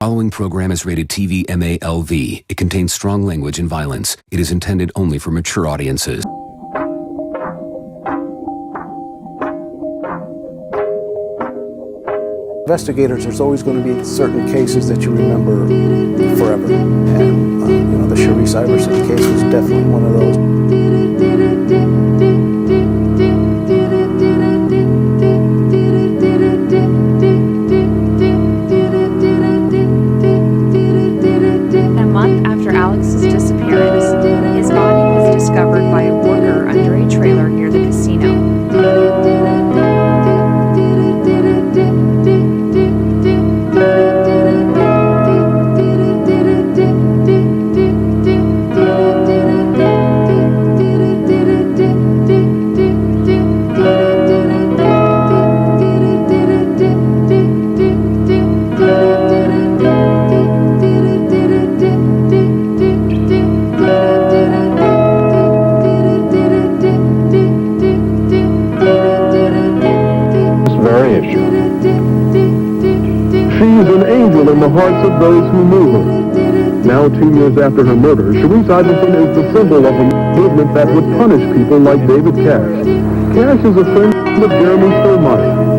Following program is rated TV MALV. It contains strong language and violence. It is intended only for mature audiences. Investigators, there's always going to be certain cases that you remember forever. And, the Sherrice Iverson case was definitely one of those. A month after Alex's disappearance, his body was discovered by a worker under a trailer near the casino. She's an angel in the hearts of those who knew her. Now, 2 years after her murder, Sherrice Iverson is the symbol of a movement that would punish people like David Cash. Cash is a friend of Jeremy Stillmeyer.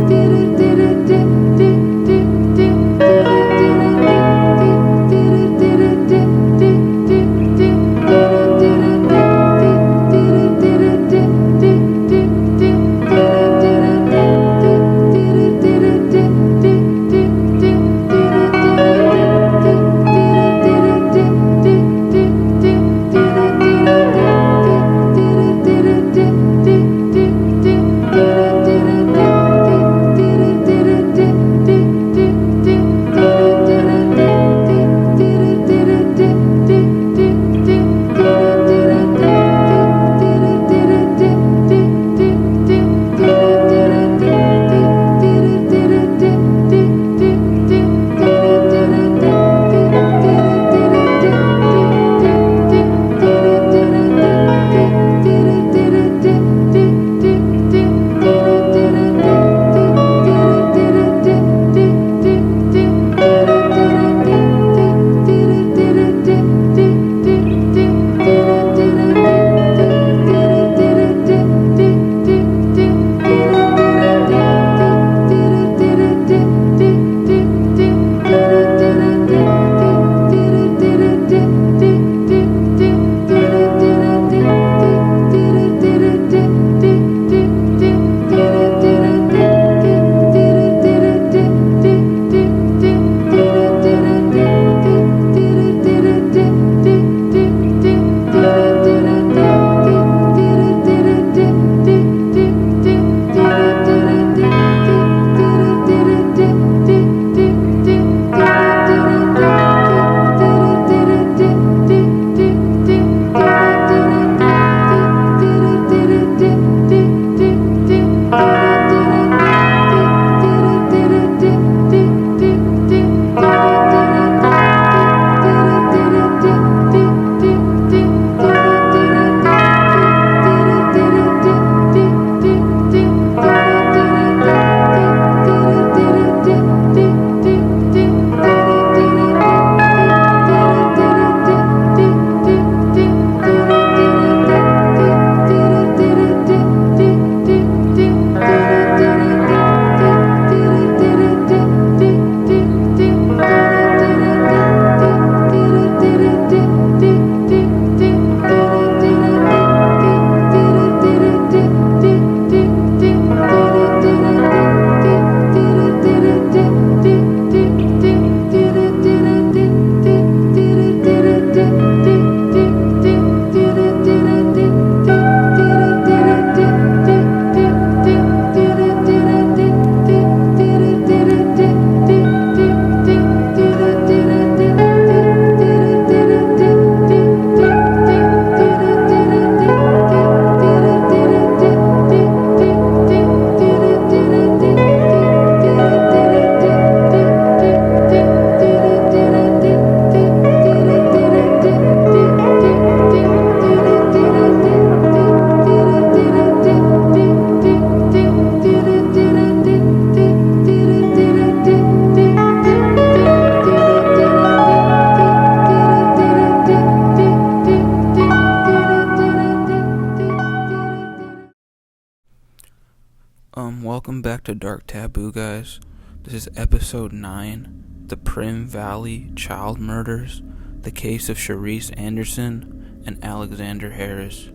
to Dark Taboo, guys. This is episode 9, the Primm Valley Child Murders, the case of Sherrice Iverson and Alexander Harris.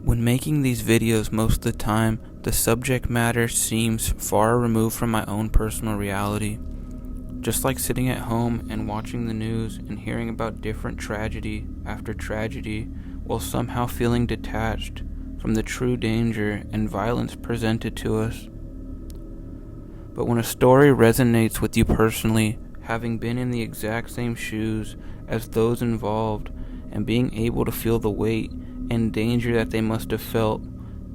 When making these videos, most of the time, the subject matter seems far removed from my own personal reality. Just like sitting at home and watching the news and hearing about different tragedy after tragedy, while somehow feeling detached from the true danger and violence presented to us. But when a story resonates with you personally, having been in the exact same shoes as those involved and being able to feel the weight and danger that they must have felt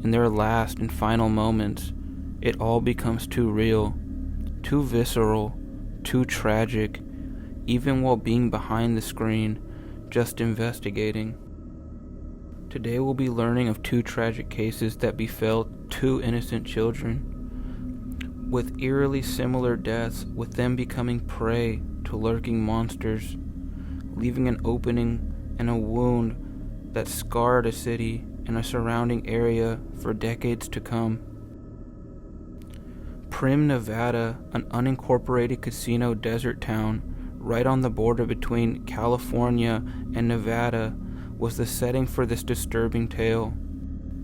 in their last and final moments, it all becomes too real, too visceral, too tragic, even while being behind the screen, just investigating. Today we'll be learning of 2 tragic cases that befell 2 innocent children, with eerily similar deaths, with them becoming prey to lurking monsters, leaving an opening and a wound that scarred a city and a surrounding area for decades to come. Primm, Nevada, an unincorporated casino desert town right on the border between California and Nevada, was the setting for this disturbing tale.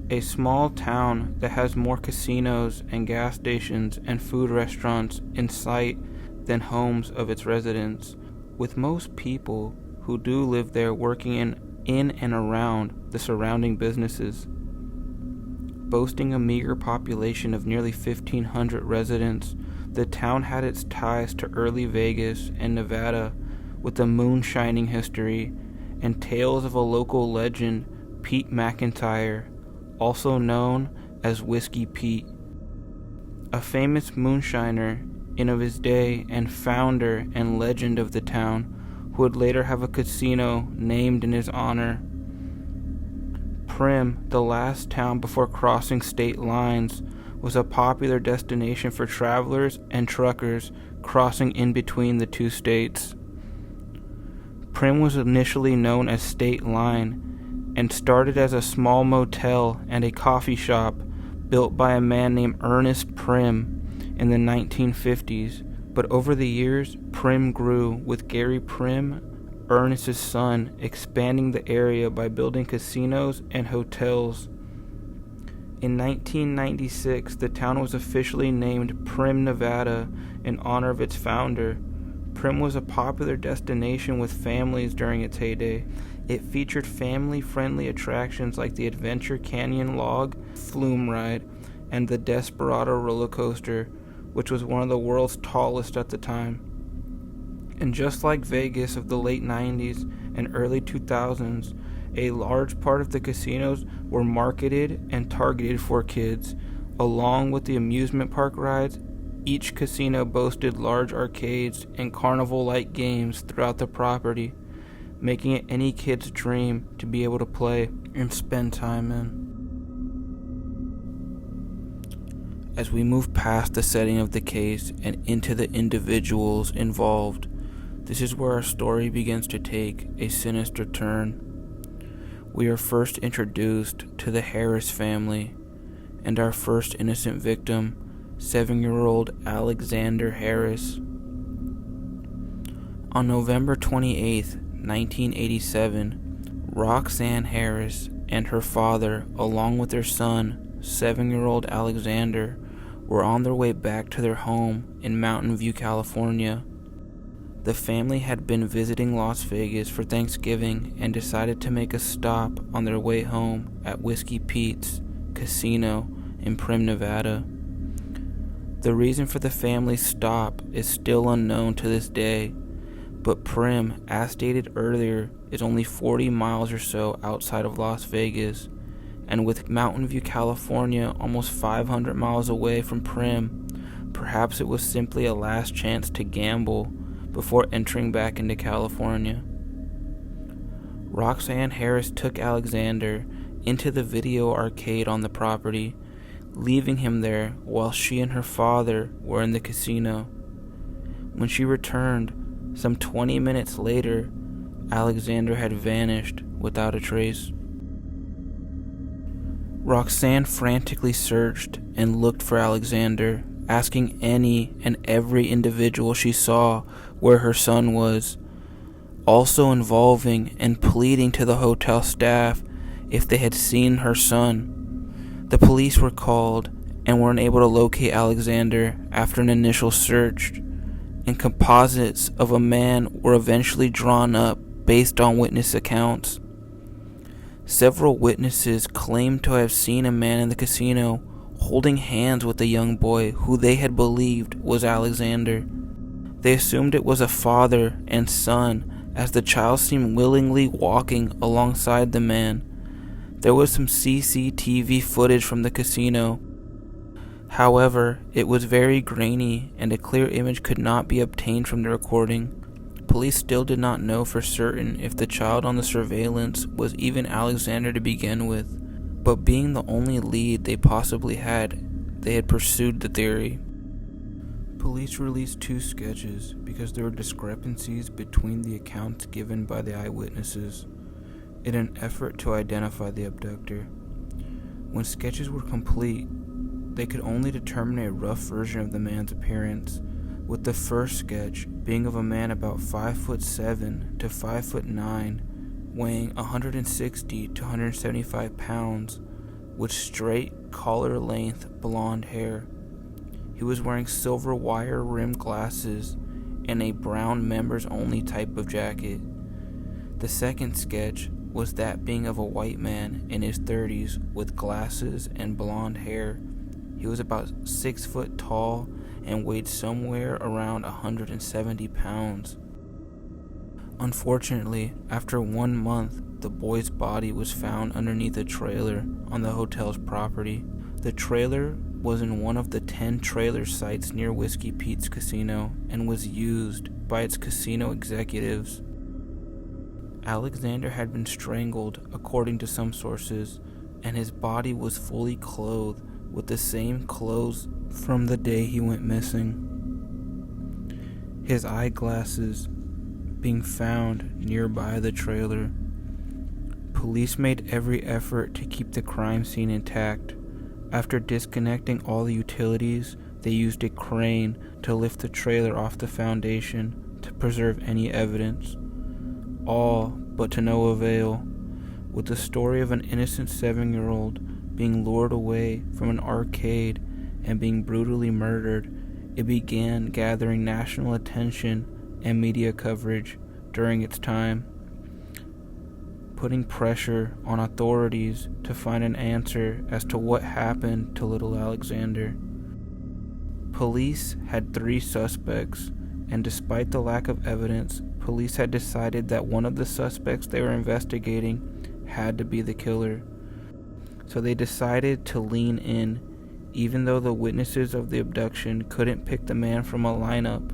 A small town that has more casinos and gas stations and food restaurants in sight than homes of its residents, with most people who do live there working in and around the surrounding businesses. Boasting a meager population of nearly 1,500 residents, the town had its ties to early Vegas and Nevada, with a moonshining history and tales of a local legend, Pete McIntyre, also known as Whiskey Pete, a famous moonshiner in of his day and founder and legend of the town, who would later have a casino named in his honor. Primm, the last town before crossing state lines, was a popular destination for travelers and truckers crossing in between the 2 states. Primm was initially known as State Line and started as a small motel and a coffee shop built by a man named Ernest Primm in the 1950s, but over the years, Primm grew, with Gary Primm, Ernest's son, expanding the area by building casinos and hotels. In 1996, the town was officially named Primm, Nevada, in honor of its founder. Primm was a popular destination with families during its heyday. It featured family-friendly attractions like the Adventure Canyon Log Flume Ride and the Desperado roller coaster, which was one of the world's tallest at the time. And just like Vegas of the late 90s and early 2000s, a large part of the casinos were marketed and targeted for kids. Along with the amusement park rides, each casino boasted large arcades and carnival-like games throughout the property, making it any kid's dream to be able to play and spend time in. As we move past the setting of the case and into the individuals involved, this is where our story begins to take a sinister turn. We are first introduced to the Harris family and our first innocent victim, 7-year-old Alexander Harris. On November 28, 1987, Roxanne Harris and her father, along with their son, 7-year-old Alexander, were on their way back to their home in Mountain View, California. The family had been visiting Las Vegas for Thanksgiving and decided to make a stop on their way home at Whiskey Pete's Casino in Primm, Nevada. The reason for the family's stop is still unknown to this day, but Primm, as stated earlier, is only 40 miles or so outside of Las Vegas, and with Mountain View, California almost 500 miles away from Primm, perhaps it was simply a last chance to gamble before entering back into California. Roxanne Harris took Alexander into the video arcade on the property, leaving him there while she and her father were in the casino. When she returned, some 20 minutes later, Alexander had vanished without a trace. Roxanne frantically searched and looked for Alexander, asking any and every individual she saw where her son was, also involving and pleading to the hotel staff if they had seen her son. The police were called and were unable to locate Alexander after an initial search, and composites of a man were eventually drawn up based on witness accounts. Several witnesses claimed to have seen a man in the casino holding hands with a young boy who they had believed was Alexander. They assumed it was a father and son, as the child seemed willingly walking alongside the man. There was some CCTV footage from the casino. However, it was very grainy and a clear image could not be obtained from the recording. Police still did not know for certain if the child on the surveillance was even Alexander to begin with, but being the only lead they possibly had, they had pursued the theory. Police released 2 sketches because there were discrepancies between the accounts given by the eyewitnesses in an effort to identify the abductor. When sketches were complete, they could only determine a rough version of the man's appearance, with the first sketch being of a man about 5'7" to 5'9", weighing 160 to 175 pounds, with straight collar-length blonde hair. He was wearing silver wire-rimmed glasses and a brown members-only type of jacket. The second sketch was that being of a white man in his 30s with glasses and blonde hair. He was about 6 foot tall and weighed somewhere around 170 pounds. Unfortunately, after 1 month, the boy's body was found underneath a trailer on the hotel's property. The trailer was in one of the 10 trailer sites near Whiskey Pete's casino and was used by its casino executives. Alexander had been strangled, according to some sources, and his body was fully clothed with the same clothes from the day he went missing. His eyeglasses being found nearby the trailer. Police made every effort to keep the crime scene intact. After disconnecting all the utilities, they used a crane to lift the trailer off the foundation to preserve any evidence. All but to no avail, with the story of an innocent 7-year-old being lured away from an arcade and being brutally murdered. It began gathering national attention and media coverage during its time, putting pressure on authorities to find an answer as to what happened to little Alexander. Police had 3 suspects, and despite the lack of evidence, police had decided that one of the suspects they were investigating had to be the killer. So they decided to lean in, even though the witnesses of the abduction couldn't pick the man from a lineup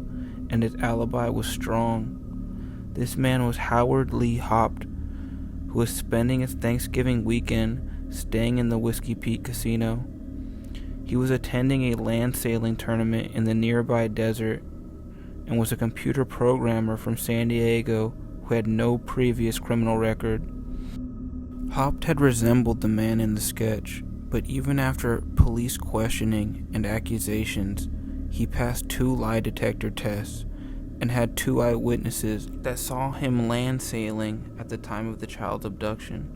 and his alibi was strong. This man was Howard Lee Haupt, who was spending his Thanksgiving weekend staying in the Whiskey Pete casino. He was attending a land sailing tournament in the nearby desert and was a computer programmer from San Diego who had no previous criminal record. Haupt had resembled the man in the sketch, but even after police questioning and accusations, he passed 2 lie detector tests and had 2 eyewitnesses that saw him land sailing at the time of the child's abduction.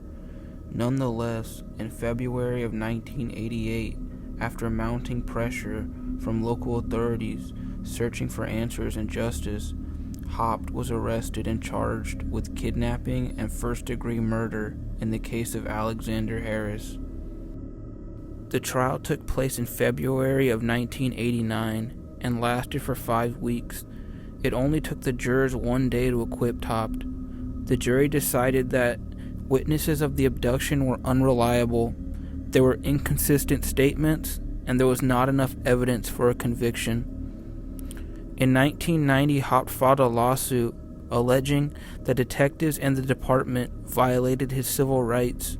Nonetheless, in February of 1988, after mounting pressure from local authorities searching for answers and justice, Haupt was arrested and charged with kidnapping and first-degree murder in the case of Alexander Harris. The trial took place in February of 1989 and lasted for 5 weeks. It only took the jurors 1 day to acquit Haupt. The jury decided that witnesses of the abduction were unreliable, there were inconsistent statements, and there was not enough evidence for a conviction. In 1990, Haupt filed a lawsuit alleging that detectives and the department violated his civil rights.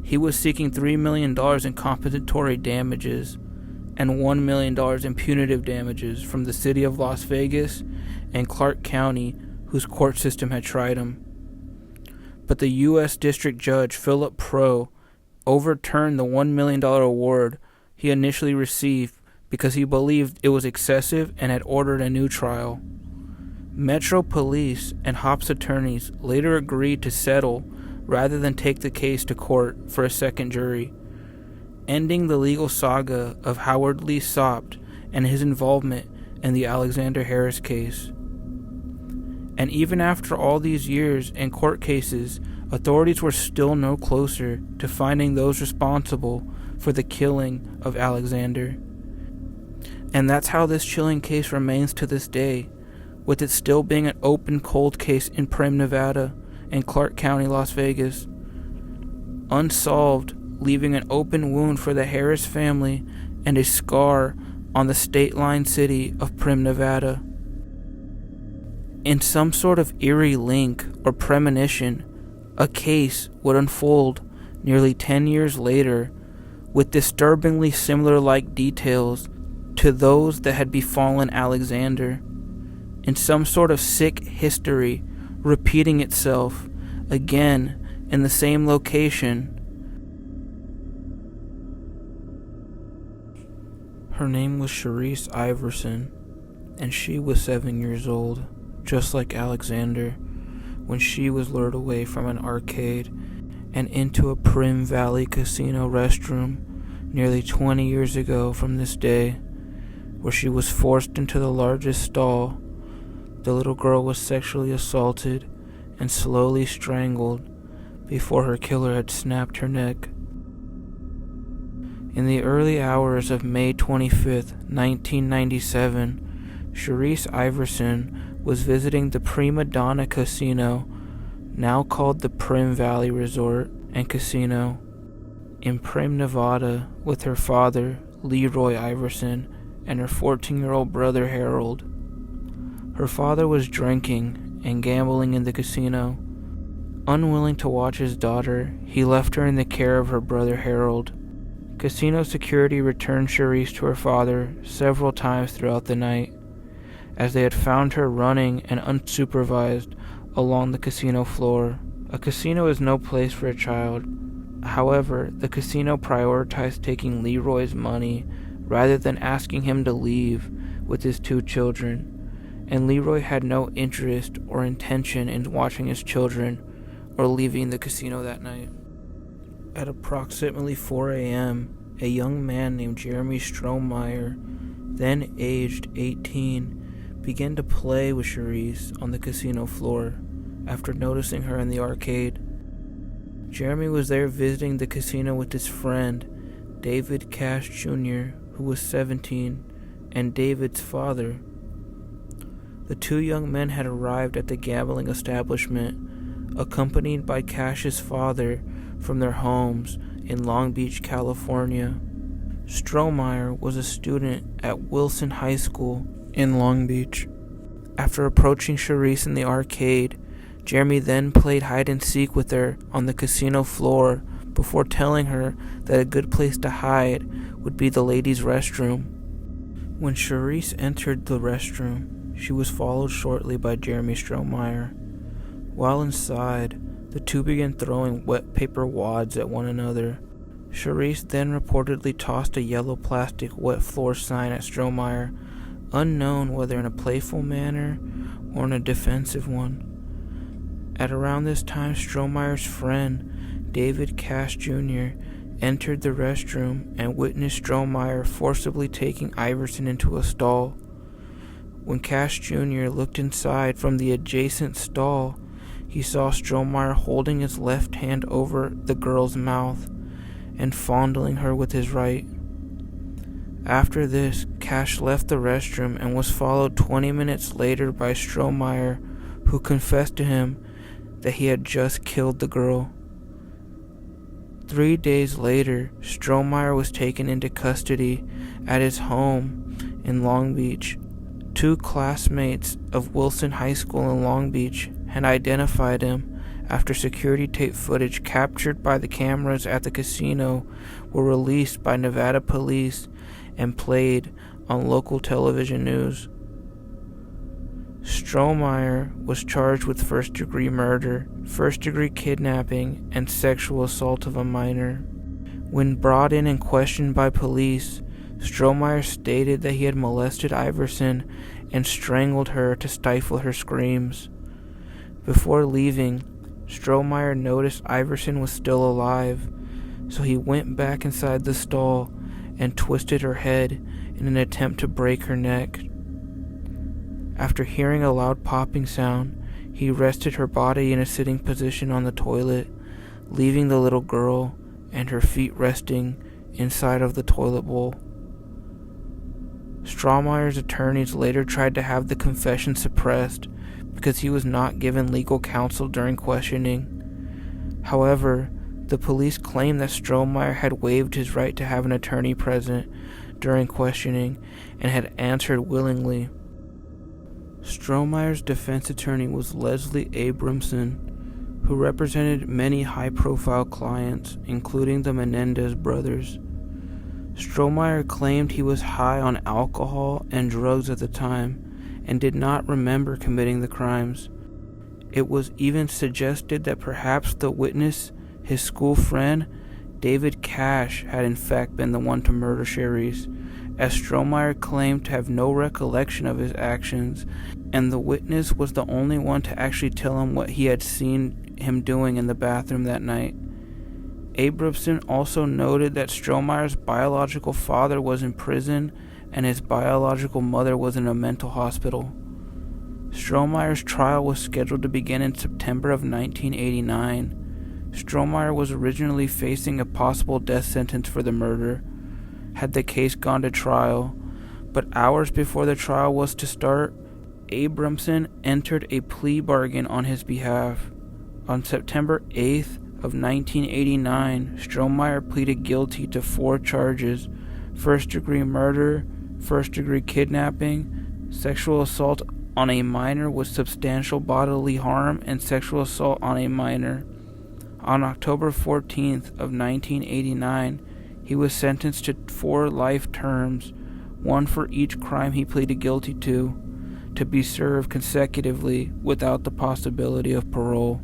He was seeking $3 million in compensatory damages and $1 million in punitive damages from the city of Las Vegas and Clark County, whose court system had tried him. But the U.S. District Judge Philip Pro overturned the $1 million award he initially received because he believed it was excessive and had ordered a new trial. Metro Police and Hopp's attorneys later agreed to settle rather than take the case to court for a second jury, ending the legal saga of Howard Lee Sopt and his involvement in the Alexander Harris case. And even after all these years and court cases, authorities were still no closer to finding those responsible for the killing of Alexander. And that's how this chilling case remains to this day, with it still being an open cold case in Primm, Nevada, and Clark County, Las Vegas. Unsolved, leaving an open wound for the Harris family and a scar on the state-line city of Primm, Nevada. In some sort of eerie link or premonition, a case would unfold nearly 10 years later with disturbingly similar-like details to those that had befallen Alexander, in some sort of sick history repeating itself again in the same location. Her name was Sherrice Iverson, and she was 7 years old, just like Alexander, when she was lured away from an arcade and into a Primm Valley casino restroom nearly 20 years ago from this day, where she was forced into the largest stall. The little girl was sexually assaulted and slowly strangled before her killer had snapped her neck. In the early hours of May 25th, 1997, Sherrice Iverson was visiting the Prima Donna Casino, now called the Primm Valley Resort and Casino, in Primm, Nevada, with her father, Leroy Iverson, and her 14-year-old brother, Harold. Her father was drinking and gambling in the casino. Unwilling to watch his daughter, he left her in the care of her brother, Harold. Casino security returned Sherrice to her father several times throughout the night, as they had found her running and unsupervised along the casino floor. A casino is no place for a child. However, the casino prioritized taking Leroy's money rather than asking him to leave with his two children, and Leroy had no interest or intention in watching his children or leaving the casino that night. At approximately 4 a.m., a young man named Jeremy Strohmeyer, then aged 18, began to play with Sherrice on the casino floor after noticing her in the arcade. Jeremy was there visiting the casino with his friend, David Cash Jr., who was 17, and David's father. The two young men had arrived at the gambling establishment, accompanied by Cash's father, from their homes in Long Beach, California. Strohmeyer was a student at Wilson High School in Long Beach. After approaching Sherrice in the arcade, Jeremy then played hide-and-seek with her on the casino floor before telling her that a good place to hide would be the ladies' restroom. When Sherrice entered the restroom, she was followed shortly by Jeremy Strohmeyer. While inside, the two began throwing wet paper wads at one another. Sherrice then reportedly tossed a yellow plastic wet floor sign at Strohmeyer, unknown whether in a playful manner or in a defensive one. At around this time, Strohmeyer's friend, David Cash Jr., entered the restroom and witnessed Strohmeyer forcibly taking Iverson into a stall. When Cash Jr. looked inside from the adjacent stall, he saw Strohmeyer holding his left hand over the girl's mouth and fondling her with his right. After this, Cash left the restroom and was followed 20 minutes later by Strohmeyer, who confessed to him that he had just killed the girl. 3 days later, Strohmeyer was taken into custody at his home in Long Beach. Two classmates of Wilson High School in Long Beach had identified him after security tape footage captured by the cameras at the casino were released by Nevada police and played on local television news. Strohmeyer was charged with first-degree murder, first-degree kidnapping, and sexual assault of a minor. When brought in and questioned by police, Strohmeyer stated that he had molested Iverson and strangled her to stifle her screams. Before leaving, Strohmeyer noticed Iverson was still alive, so he went back inside the stall and twisted her head in an attempt to break her neck. After hearing a loud popping sound, he rested her body in a sitting position on the toilet, leaving the little girl and her feet resting inside of the toilet bowl. Strohmeyer's attorneys later tried to have the confession suppressed because he was not given legal counsel during questioning. However, the police claimed that Strohmeyer had waived his right to have an attorney present during questioning and had answered willingly. Strohmeyer's defense attorney was Leslie Abramson, who represented many high-profile clients, including the Menendez brothers. Strohmeyer claimed he was high on alcohol and drugs at the time and did not remember committing the crimes. It was even suggested that perhaps the witness, his school friend, David Cash, had in fact been the one to murder Sherrice, as Strohmeyer claimed to have no recollection of his actions, and the witness was the only one to actually tell him what he had seen him doing in the bathroom that night. Abramson also noted that Strohmeyer's biological father was in prison and his biological mother was in a mental hospital. Strohmeyer's trial was scheduled to begin in September of 1989. Strohmeyer was originally facing a possible death sentence for the murder had the case gone to trial, but hours before the trial was to start, Abramson entered a plea bargain on his behalf. On September 8th of 1989, Strohmeyer pleaded guilty to 4 charges: first-degree murder, first-degree kidnapping, sexual assault on a minor with substantial bodily harm, and sexual assault on a minor. On October 14th of 1989, he was sentenced to 4 life terms, one for each crime he pleaded guilty to be served consecutively without the possibility of parole.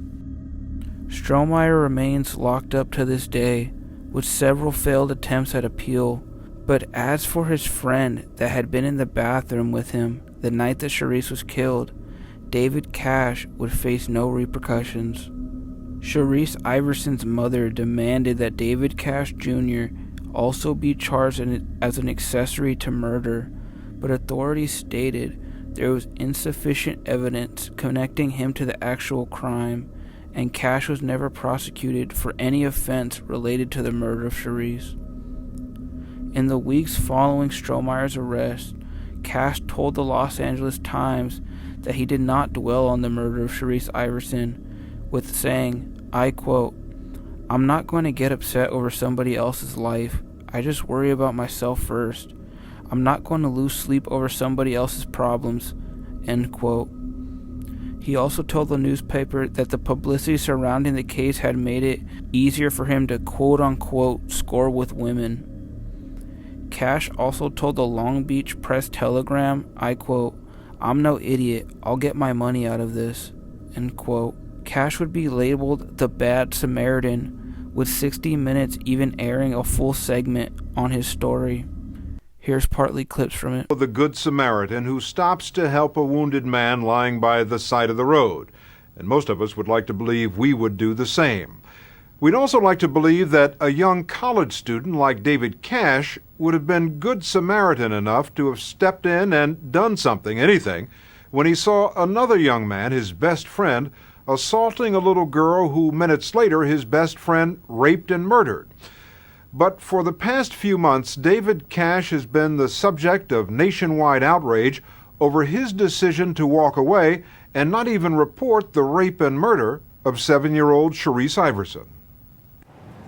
Strohmeyer remains locked up to this day, with several failed attempts at appeal, but as for his friend that had been in the bathroom with him the night that Sherrice was killed, David Cash would face no repercussions. Sherrice Iverson's mother demanded that David Cash Jr. also be charged as an accessory to murder, but authorities stated there was insufficient evidence connecting him to the actual crime, and Cash was never prosecuted for any offense related to the murder of Sherrice. In the weeks following Strohmeyer's arrest, Cash told the Los Angeles Times that he did not dwell on the murder of Sherrice Iverson, with saying, I quote, "I'm not going to get upset over somebody else's life. I just worry about myself first. I'm not going to lose sleep over somebody else's problems," end quote. He also told the newspaper that the publicity surrounding the case had made it easier for him to quote-unquote score with women. Cash also told the Long Beach Press-Telegram, I quote, "I'm no idiot. I'll get my money out of this," end quote. Cash would be labeled the Bad Samaritan, with 60 Minutes even airing a full segment on his story. Here's partly clips from it. The Good Samaritan who stops to help a wounded man lying by the side of the road. And most of us would like to believe we would do the same. We'd also like to believe that a young college student like David Cash would have been Good Samaritan enough to have stepped in and done something, anything, when he saw another young man, his best friend, assaulting a little girl who minutes later his best friend raped and murdered. But for the past few months, David Cash has been the subject of nationwide outrage over his decision to walk away and not even report the rape and murder of 7-year-old Sherrice Iverson.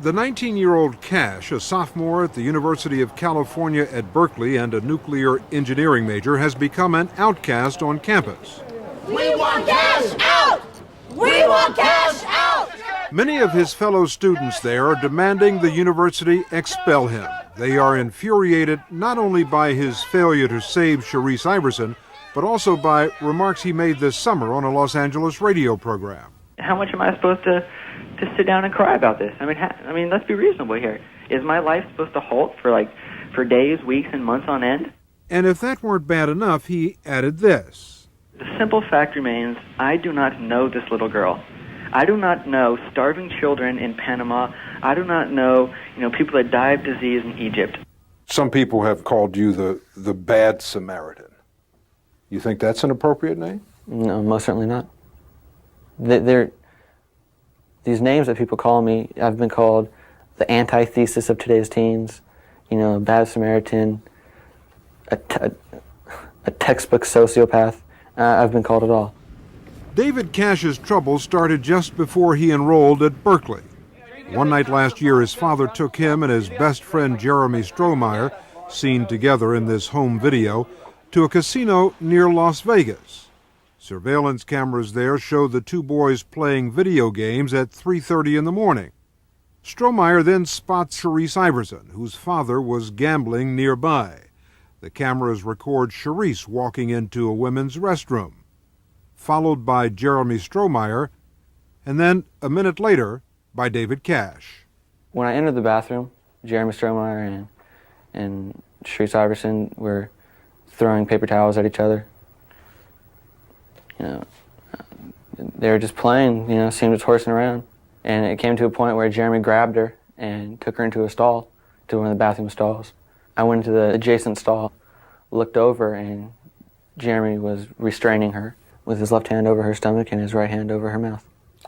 The 19-year-old Cash, a sophomore at the University of California at Berkeley and a nuclear engineering major, has become an outcast on campus. We want Cash out! We want Cash out! Many of his fellow students there are demanding the university expel him. They are infuriated not only by his failure to save Sherrice Iverson, but also by remarks he made this summer on a Los Angeles radio program. How much am I supposed to to sit down and cry about this. I mean, let's be reasonable here. Is my life supposed to halt for days, weeks, and months on end? And if that weren't bad enough, he added this. The simple fact remains, I do not know this little girl. I do not know starving children in Panama. I do not know, people that die of disease in Egypt. Some people have called you the Bad Samaritan. You think that's an appropriate name? No, most certainly not. These names that people call me, I've been called the antithesis of today's teens, Bad Samaritan, a textbook sociopath. I've been called it all. David Cash's trouble started just before he enrolled at Berkeley. One night last year, his father took him and his best friend Jeremy Strohmeyer, seen together in this home video, to a casino near Las Vegas. Surveillance cameras there show the two boys playing video games at 3:30 in the morning. Strohmeyer then spots Sherrice Iverson, whose father was gambling nearby. The cameras record Sherrice walking into a women's restroom, followed by Jeremy Strohmeyer, and then, a minute later, by David Cash. When I entered the bathroom, Jeremy Strohmeyer and Sherrice Iverson were throwing paper towels at each other. They were just playing, seemed just horsing around. And it came to a point where Jeremy grabbed her and took her into a stall, to one of the bathroom stalls. I went into the adjacent stall, looked over, and Jeremy was restraining her with his left hand over her stomach and his right hand over her mouth.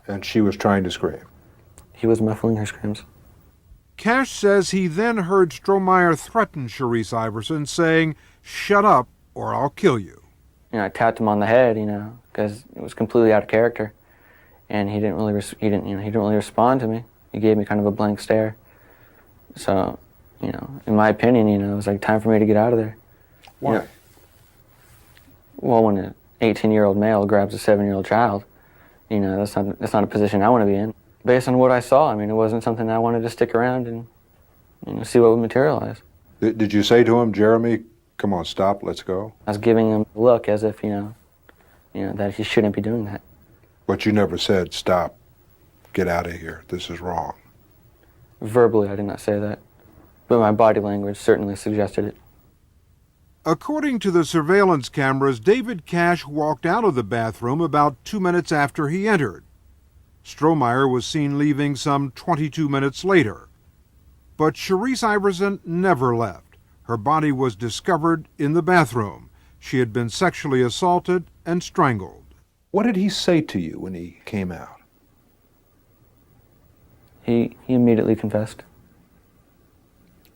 And she was trying to scream. He was muffling her screams. Cash says he then heard Strohmeyer threaten Sherrice Iverson, saying, "Shut up, or I'll kill you." I tapped him on the head, because it was completely out of character, and he didn't really respond to me. He gave me kind of a blank stare. So, in my opinion, it was like time for me to get out of there. Why? Well, when an 18-year-old male grabs a 7-year-old child, that's not a position I want to be in. Based on what I saw, it wasn't something I wanted to stick around and see what would materialize. Did you say to him, "Jeremy, come on, stop, let's go"? I was giving him a look as if, that he shouldn't be doing that. But you never said, "Stop, get out of here, this is wrong"? Verbally, I did not say that, but my body language certainly suggested it. According to the surveillance cameras, David Cash walked out of the bathroom about 2 minutes after he entered. Strohmeyer was seen leaving some 22 minutes later. But Sherrice Iverson never left. Her body was discovered in the bathroom. She had been sexually assaulted and strangled. What did he say to you when he came out? He immediately confessed.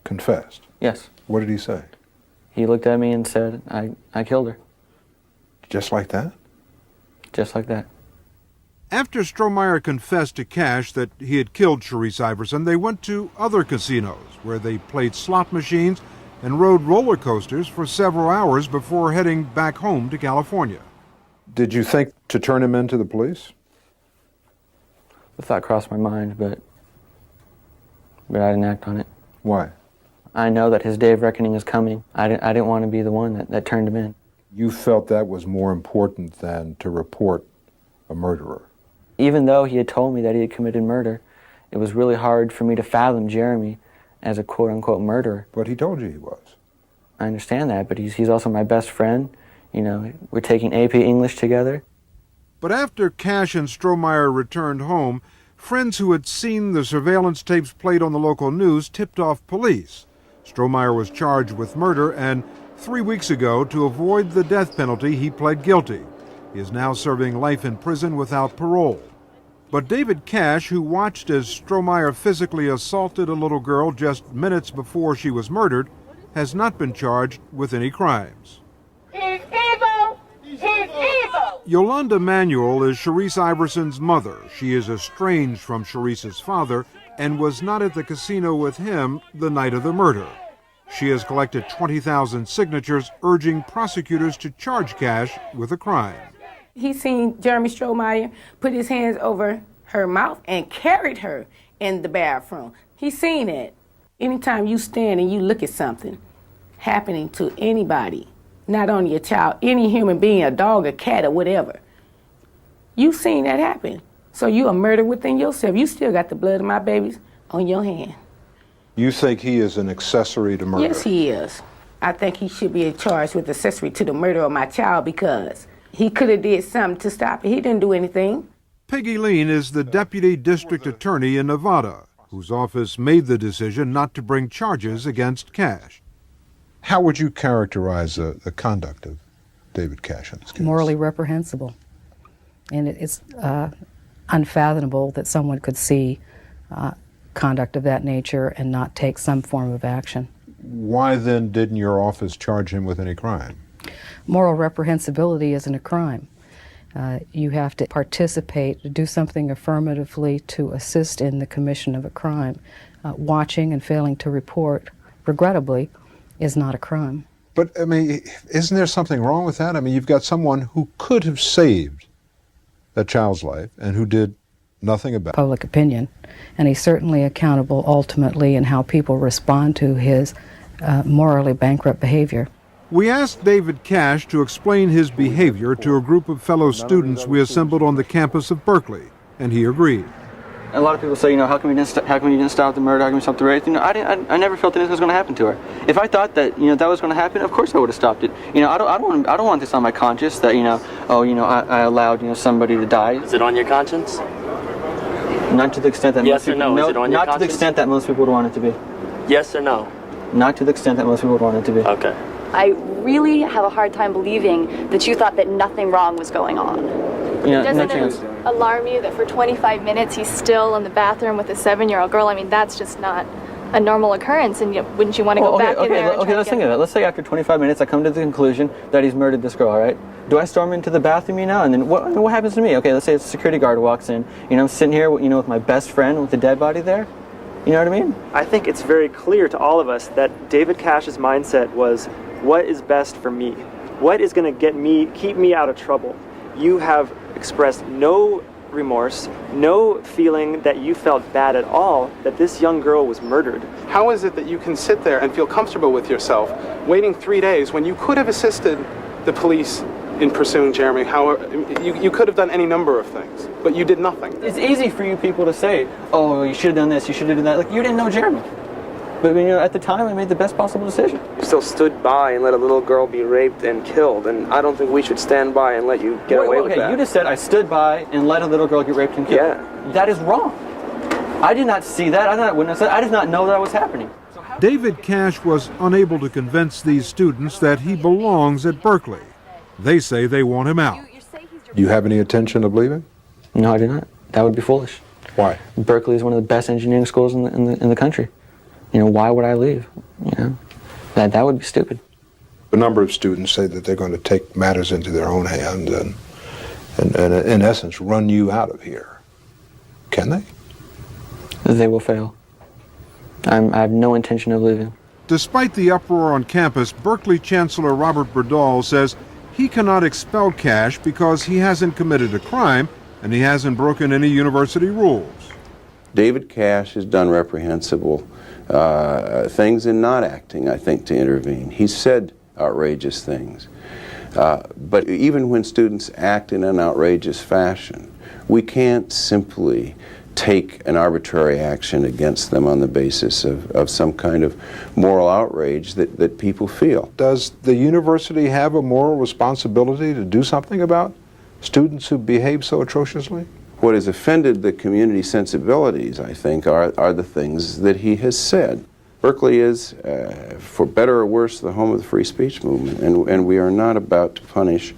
Confessed? Yes. What did he say? He looked at me and said, I killed her. Just like that? Just like that. After Strohmeyer confessed to Cash that he had killed Sherrice Iverson, they went to other casinos where they played slot machines and rode roller coasters for several hours before heading back home to California. Did you think to turn him in to the police? The thought crossed my mind, but I didn't act on it. Why? I know that his day of reckoning is coming. I didn't want to be the one that turned him in. You felt that was more important than to report a murderer? Even though he had told me that he had committed murder, it was really hard for me to fathom Jeremy as a quote-unquote murderer. But he told you he was. I understand that, but he's also my best friend. We're taking AP English together. But after Cash and Strohmeyer returned home, friends who had seen the surveillance tapes played on the local news tipped off police. Strohmeyer was charged with murder, and 3 weeks ago, to avoid the death penalty, he pled guilty. He is now serving life in prison without parole. But David Cash, who watched as Strohmeyer physically assaulted a little girl just minutes before she was murdered, has not been charged with any crimes. He's evil! He's evil! Yolanda Manuel is Sherrice Iverson's mother. She is estranged from Sherrice's father and was not at the casino with him the night of the murder. She has collected 20,000 signatures urging prosecutors to charge Cash with a crime. He seen Jeremy Strohmeyer put his hands over her mouth and carried her in the bathroom. He seen it. Anytime you stand and you look at something happening to anybody, not only a child, any human being, a dog, a cat, or whatever, you seen that happen. So you a murder within yourself. You still got the blood of my babies on your hand. You think he is an accessory to murder? Yes, he is. I think he should be charged with accessory to the murder of my child because he could have did something to stop it. He didn't do anything. Peggy Lean is the deputy district attorney in Nevada, whose office made the decision not to bring charges against Cash. How would you characterize the conduct of David Cash in this case? Morally reprehensible. And it's unfathomable that someone could see conduct of that nature and not take some form of action. Why then didn't your office charge him with any crime? Moral reprehensibility isn't a crime. You have to participate, do something affirmatively to assist in the commission of a crime. Watching and failing to report, regrettably, is not a crime. But, I mean, isn't there something wrong with that? I mean, you've got someone who could have saved that child's life and who did nothing about it. Public opinion, and he's certainly accountable ultimately in how people respond to his morally bankrupt behavior. We asked David Cash to explain his behavior to a group of fellow students we assembled on the campus of Berkeley, and he agreed. A lot of people say, how come you didn't stop the murder? How come you stopped the rape? I never felt that anything was going to happen to her. If I thought that that was going to happen, of course I would have stopped it. I don't want this on my conscience that I allowed somebody to die. Is it on your conscience? Not to the extent that yes or no. Is it on your conscience? Not to the extent that most people would want it to be. Yes or no? Not to the extent that most people would want it to be. Okay. I really have a hard time believing that you thought that nothing wrong was going on. Doesn't it alarm you that for 25 minutes he's still in the bathroom with a 7-year-old girl? I mean, that's just not a normal occurrence, and wouldn't you want to go back in there? Okay, let's think of it. Let's say after 25 minutes I come to the conclusion that he's murdered this girl, all right? Do I storm into the bathroom, and then what happens to me? Okay, let's say a security guard walks in. I'm sitting here, with my best friend with the dead body there. You know what I mean? I think it's very clear to all of us that David Cash's mindset was, what is best for me? What is going to keep me out of trouble? You have expressed no remorse, no feeling that you felt bad at all that this young girl was murdered. How is it that you can sit there and feel comfortable with yourself, waiting 3 days when you could have assisted the police in pursuing Jeremy? You could have done any number of things, but you did nothing. It's easy for you people to say, oh, you should have done this, you should have done that. Like, you didn't know Jeremy. But at the time, I made the best possible decision. You still stood by and let a little girl be raped and killed, and I don't think we should stand by and let you get away with that. You just said I stood by and let a little girl get raped and killed. Yeah. That is wrong. I did not see that. I did not witness that. I did not know that was happening. David Cash was unable to convince these students that he belongs at Berkeley. They say they want him out. Do you have any intention of leaving? No, I do not. That would be foolish. Why? Berkeley is one of the best engineering schools in the country. Why would I leave? That would be stupid. A number of students say that they're going to take matters into their own hands and in essence, run you out of here. Can they? They will fail. I have no intention of leaving. Despite the uproar on campus, Berkeley Chancellor Robert Berdahl says he cannot expel Cash because he hasn't committed a crime and he hasn't broken any university rules. David Cash has done reprehensible things in not acting, I think, to intervene. He's said outrageous things. But even when students act in an outrageous fashion, we can't simply take an arbitrary action against them on the basis of some kind of moral outrage that people feel. Does the university have a moral responsibility to do something about students who behave so atrociously? What has offended the community sensibilities, I think, are the things that he has said. Berkeley is, for better or worse, the home of the free speech movement, and we are not about to punish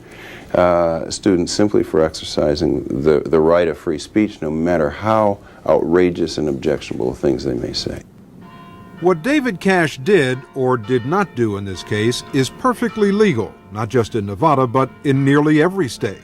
students simply for exercising the right of free speech, no matter how outrageous and objectionable things they may say. What David Cash did or did not do in this case is perfectly legal, not just in Nevada, but in nearly every state.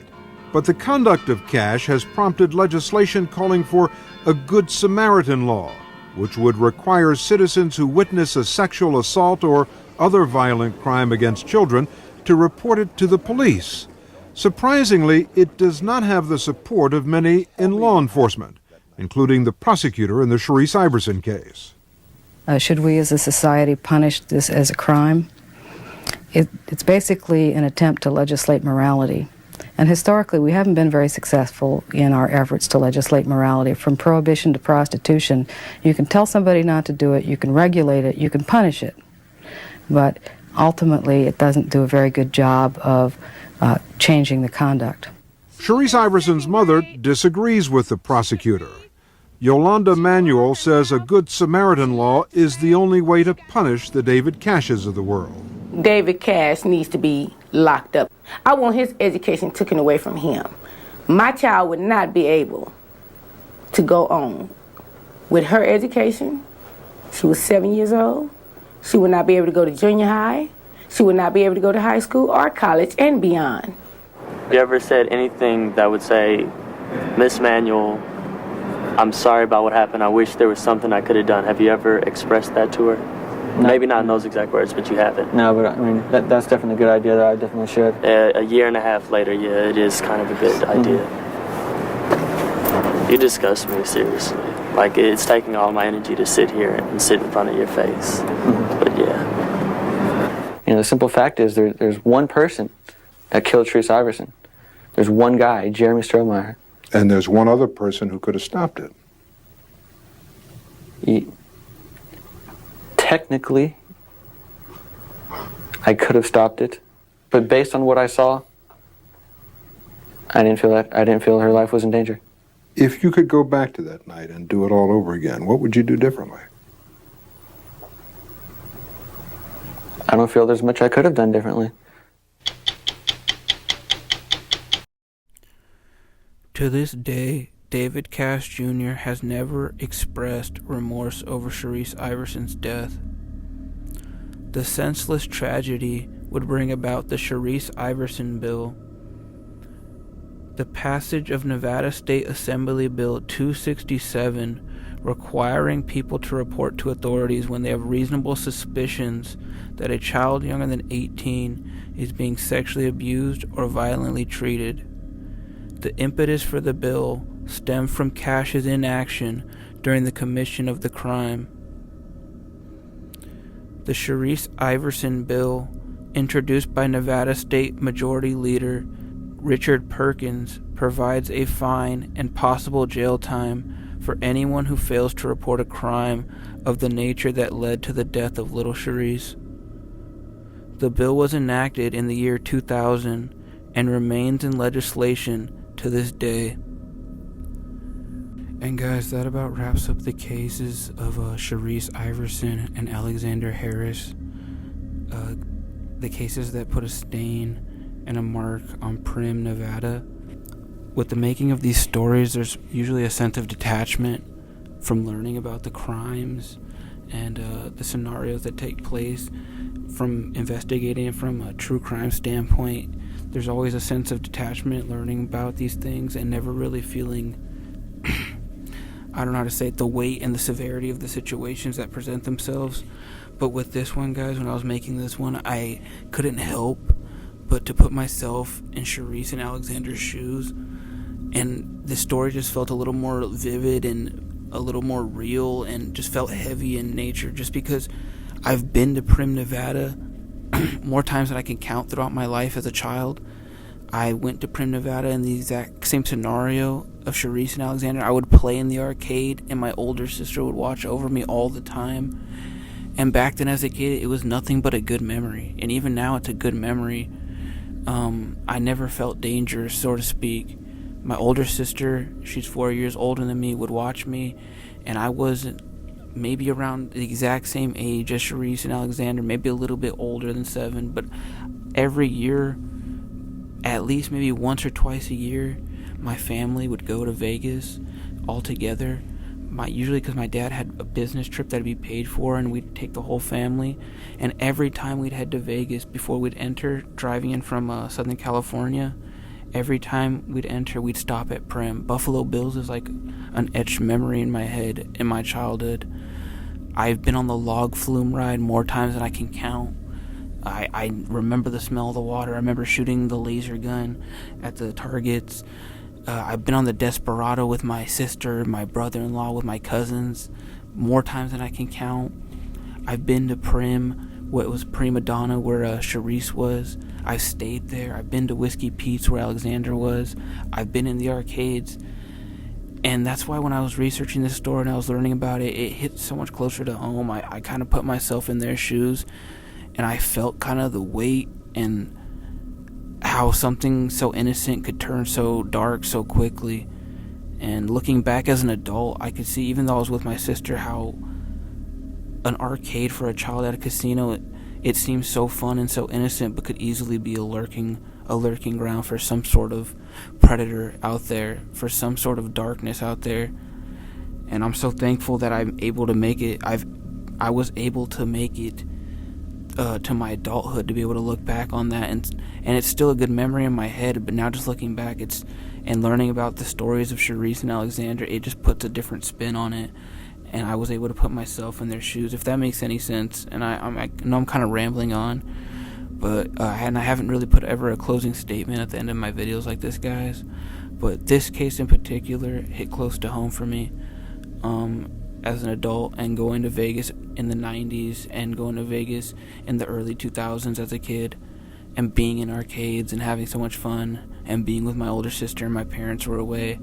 But the conduct of Cash has prompted legislation calling for a Good Samaritan law, which would require citizens who witness a sexual assault or other violent crime against children to report it to the police. Surprisingly, it does not have the support of many in law enforcement, including the prosecutor in the Sherrice Iverson case. Should we as a society punish this as a crime? It's basically an attempt to legislate morality. And historically, we haven't been very successful in our efforts to legislate morality. From prohibition to prostitution, you can tell somebody not to do it, you can regulate it, you can punish it. But ultimately, it doesn't do a very good job of changing the conduct. Sherrice Iverson's mother disagrees with the prosecutor. Yolanda Manuel says a good Samaritan law is the only way to punish the David Cashes of the world. David Cash needs to be locked up. I want his education taken away from him. My child would not be able to go on with her education. She was 7 years old. She would not be able to go to junior high. She would not be able to go to high school or college and beyond. Have you ever said anything that would say, Miss Manuel, I'm sorry about what happened. I wish there was something I could have done. Have you ever expressed that to her? No. Maybe not in those exact words, but you haven't. No, but I mean, that's definitely a good idea that I definitely should. A year and a half later, yeah, it is kind of a good idea. You disgust me, seriously. Like, it's taking all my energy to sit here and sit in front of your face. But yeah. You know, the simple fact is there's one person that killed Sherrice Iverson. There's one guy, Jeremy Strohmeyer. And there's one other person who could have stopped it. Technically, I could have stopped it, but based on what I saw, I didn't feel her life was in danger. If you could go back to that night and do it all over again, what would you do differently? I don't feel there's much I could have done differently. To this day, David Cash Jr. has never expressed remorse over Sherrice Iverson's death. The senseless tragedy would bring about the Sherrice Iverson Bill. The passage of Nevada State Assembly Bill 267, requiring people to report to authorities when they have reasonable suspicions that a child younger than 18 is being sexually abused or violently treated. The impetus for the bill stemmed from Cash's inaction during the commission of the crime. The Sherrice Iverson Bill, introduced by Nevada State Majority Leader Richard Perkins, provides a fine and possible jail time for anyone who fails to report a crime of the nature that led to the death of little Sherrice. The bill was enacted in the year 2000 and remains in legislation to this day. And guys, that about wraps up the cases of Sherrice Iverson and Alexander Harris. The cases that put a stain and a mark on Primm, Nevada. With the making of these stories, there's usually a sense of detachment from learning about the crimes and the scenarios that take place. From investigating from a true crime standpoint, there's always a sense of detachment learning about these things and never really feeling I don't know how to say it, the weight and the severity of the situations that present themselves. But with this one, guys, when I was making this one, I couldn't help but to put myself in Sherrice and Alexander's shoes, and the story just felt a little more vivid and a little more real and just felt heavy in nature, just because I've been to Primm, Nevada more times than I can count throughout my life as a child. I went to Primm, Nevada in the exact same scenario of Sherrice and Alexander. I would play in the arcade, and my older sister would watch over me all the time. And back then as a kid, it was nothing but a good memory. And even now, it's a good memory. I never felt danger, so to speak. My older sister, she's 4 years older than me, would watch me. And I was maybe around the exact same age as Sherrice and Alexander, maybe a little bit older than 7. But every year, at least maybe once or twice a year, my family would go to Vegas all together. Usually because my dad had a business trip that would be paid for, and we'd take the whole family. And every time we'd head to Vegas, before we'd enter, driving in from Southern California, every time we'd enter, we'd stop at Primm. Buffalo Bills is like an etched memory in my head in my childhood. I've been on the log flume ride more times than I can count. I remember the smell of the water. I remember shooting the laser gun at the targets. I've been on the Desperado with my sister, my brother-in-law, with my cousins, more times than I can count. I've been to Primm, what was Prima Donna, where Sherrice was. I've stayed there. I've been to Whiskey Pete's where Alexander was. I've been in the arcades. And that's why when I was researching this story and I was learning about it, it hit so much closer to home. I kind of put myself in their shoes, and I felt kind of the weight and how something so innocent could turn so dark so quickly. And looking back as an adult, I could see, even though I was with my sister, how an arcade for a child at a casino, it seems so fun and so innocent, but could easily be a lurking ground for some sort of predator out there, for some sort of darkness out there. And I'm so thankful that I'm able to make it. I was able to make it to my adulthood, to be able to look back on that, and it's still a good memory in my head. But now just looking back, and learning about the stories of Sherrice and Alexander, it just puts a different spin on it. And I was able to put myself in their shoes, if that makes any sense. And I know I'm kind of rambling on, but and I haven't really put ever a closing statement at the end of my videos like this, guys. But this case in particular hit close to home for me. As an adult, and going to Vegas in the 90s, and going to Vegas in the early 2000s as a kid, and being in arcades and having so much fun, and being with my older sister and my parents were away.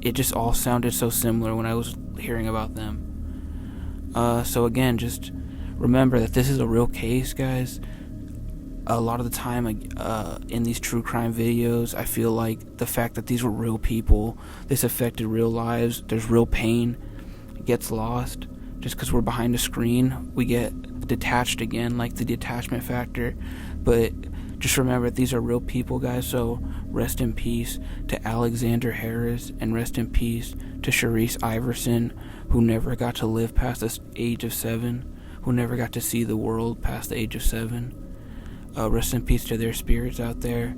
It just all sounded so similar when I was hearing about them. So again, just remember that this is a real case, guys. A lot of the time in these true crime videos, I feel like the fact that these were real people, this affected real lives, there's real pain, it gets lost. Just because we're behind a screen, we get detached again, like the detachment factor. But just remember, these are real people, guys, so rest in peace to Alexander Harris, and rest in peace to Sherrice Iverson, who never got to live past the age of 7, who never got to see the world past the age of 7. Rest in peace to their spirits out there,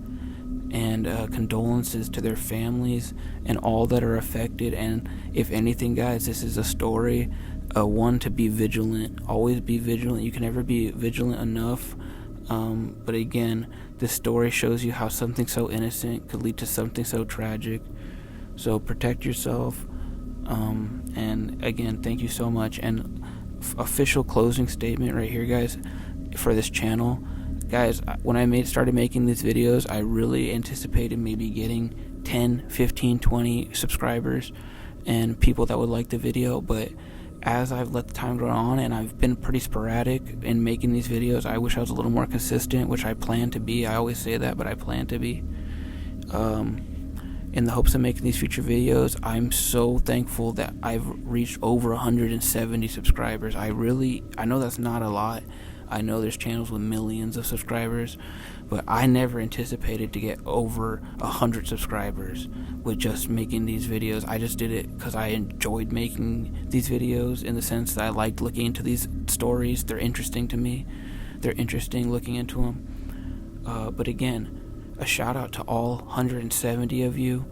and condolences to their families and all that are affected. And if anything, guys, this is a story, one, to be vigilant. Always be vigilant. You can never be vigilant enough. But again, this story shows you how something so innocent could lead to something so tragic. So protect yourself. And again, thank you so much. And official closing statement right here, guys, for this channel. Guys, when I started making these videos, I really anticipated maybe getting 10, 15, 20 subscribers and people that would like the video. But as I've let the time go on, and I've been pretty sporadic in making these videos, I wish I was a little more consistent, which I plan to be. I always say that, but I plan to be. In the hopes of making these future videos, I'm so thankful that I've reached over 170 subscribers. I know that's not a lot. I know there's channels with millions of subscribers, but I never anticipated to get over 100 subscribers with just making these videos. I just did it because I enjoyed making these videos, in the sense that I liked looking into these stories. They're interesting to me. They're interesting looking into them. But again, a shout out to all 170 of you.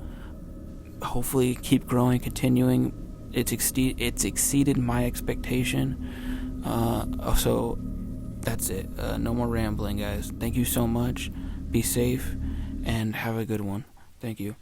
Hopefully keep growing, continuing. It's exceeded my expectation. So that's it. No more rambling, guys. Thank you so much. Be safe and have a good one. Thank you.